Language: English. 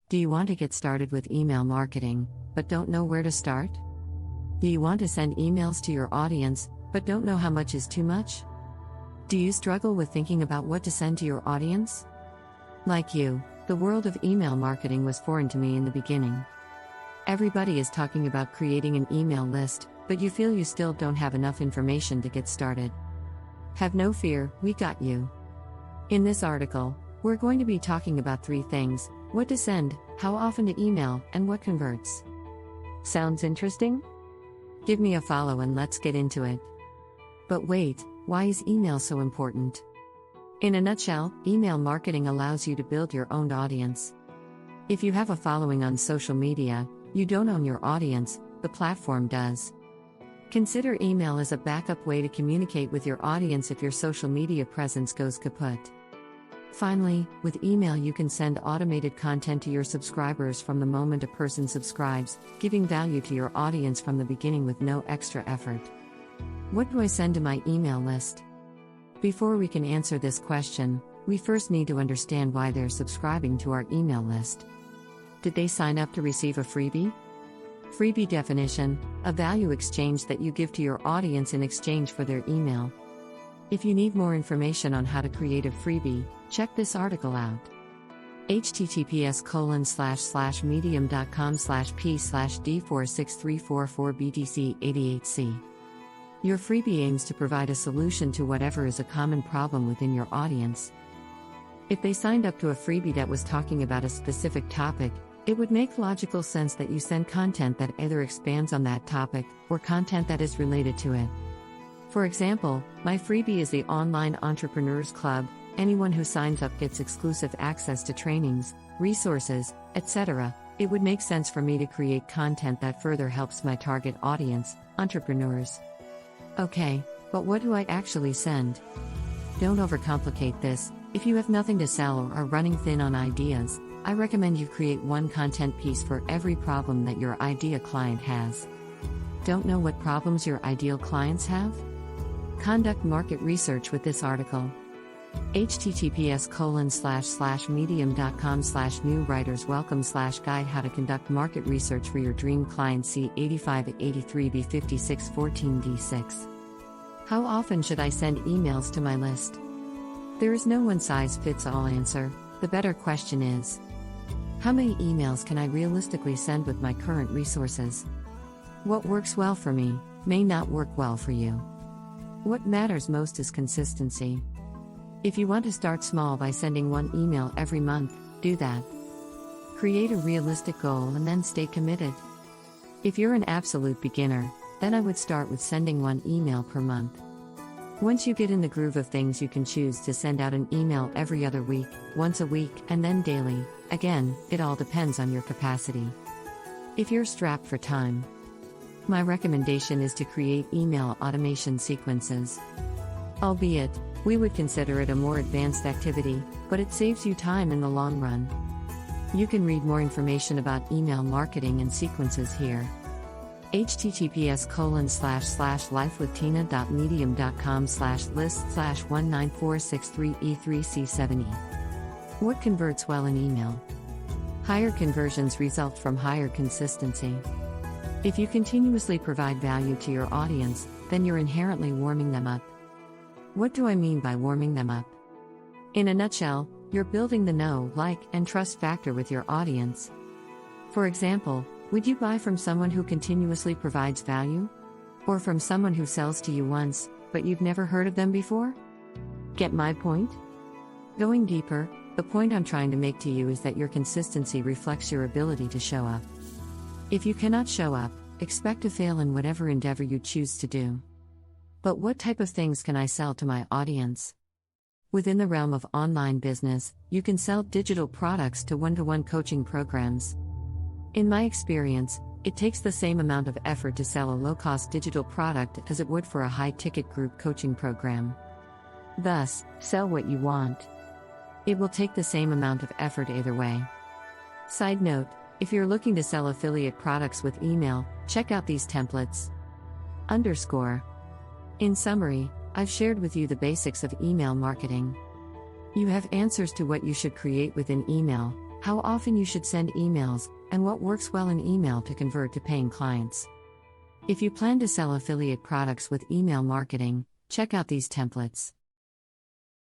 Do you want to get started with email marketing, but don't know where to start? Do you want to send emails to your audience, but don't know how much is too much? Do you struggle with thinking about what to send to your audience? Like you, the world of email marketing was foreign to me in the beginning. Everybody is talking about creating an email list, but you feel you still don't have enough information to get started. Have no fear, we got you. In this article, we're going to be talking about 3 things: what to send, how often to email, and what converts. Sounds interesting? Give me a follow and let's get into it. But wait, why is email so important? In a nutshell, email marketing allows you to build your own audience. If you have a following on social media, you don't own your audience, the platform does. Consider email as a backup way to communicate with your audience if your social media presence goes kaput. Finally, with email you can send automated content to your subscribers from the moment a person subscribes, giving value to your audience from the beginning with no extra effort. What do I send to my email list? Before we can answer this question, we first need to understand why they're subscribing to our email list. Did they sign up to receive a freebie? Freebie definition: a value exchange that you give to your audience in exchange for their email. If you need more information on how to create a freebie, check this article out. https://medium.com/p/d46344btc88c. Your freebie aims to provide a solution to whatever is a common problem within your audience. If they signed up to a freebie that was talking about a specific topic, it would make logical sense that you send content that either expands on that topic, or content that is related to it. For example, my freebie is the Online Entrepreneurs Club. Anyone who signs up gets exclusive access to trainings, resources, etc. It would make sense for me to create content that further helps my target audience, entrepreneurs. Okay, but what do I actually send? Don't overcomplicate this. If you have nothing to sell or are running thin on ideas, I recommend you create one content piece for every problem that your idea client has. Don't know what problems your ideal clients have? Conduct market research with this article. https://medium.com/new-writers-welcome/guide how to conduct market research for your dream client. See 8583b5614d6. How often should I send emails to my list? There is no one-size-fits-all answer. The better question is, how many emails can I realistically send with my current resources? What works well for me may not work well for you. What matters most is consistency. If you want to start small by sending 1 email every month, do that. Create a realistic goal and then stay committed. If you're an absolute beginner, then I would start with sending 1 email per month. Once you get in the groove of things, you can choose to send out an email every other week, once a week, and then daily. Again, it all depends on your capacity. If you're strapped for time, my recommendation is to create email automation sequences. Albeit, we would consider it a more advanced activity, but it saves you time in the long run. You can read more information about email marketing and sequences here. https://lifelewithtina.medium.com/list/19463e3c7e. What converts well in email? Higher conversions result from higher consistency. If you continuously provide value to your audience, then you're inherently warming them up. What do I mean by warming them up? In a nutshell, you're building the know, like, and trust factor with your audience. For example, would you buy from someone who continuously provides value? Or from someone who sells to you once, but you've never heard of them before? Get my point? Going deeper, the point I'm trying to make to you is that your consistency reflects your ability to show up. If you cannot show up, expect to fail in whatever endeavor you choose to do. But what type of things can I sell to my audience? Within the realm of online business, you can sell digital products to one-to-one coaching programs. In my experience, it takes the same amount of effort to sell a low-cost digital product as it would for a high-ticket group coaching program. Thus, sell what you want. It will take the same amount of effort either way. Side note, if you're looking to sell affiliate products with email, check out these templates. In summary, I've shared with you the basics of email marketing. You have answers to what you should create within email, how often you should send emails, and what works well in email to convert to paying clients. If you plan to sell affiliate products with email marketing, check out these templates.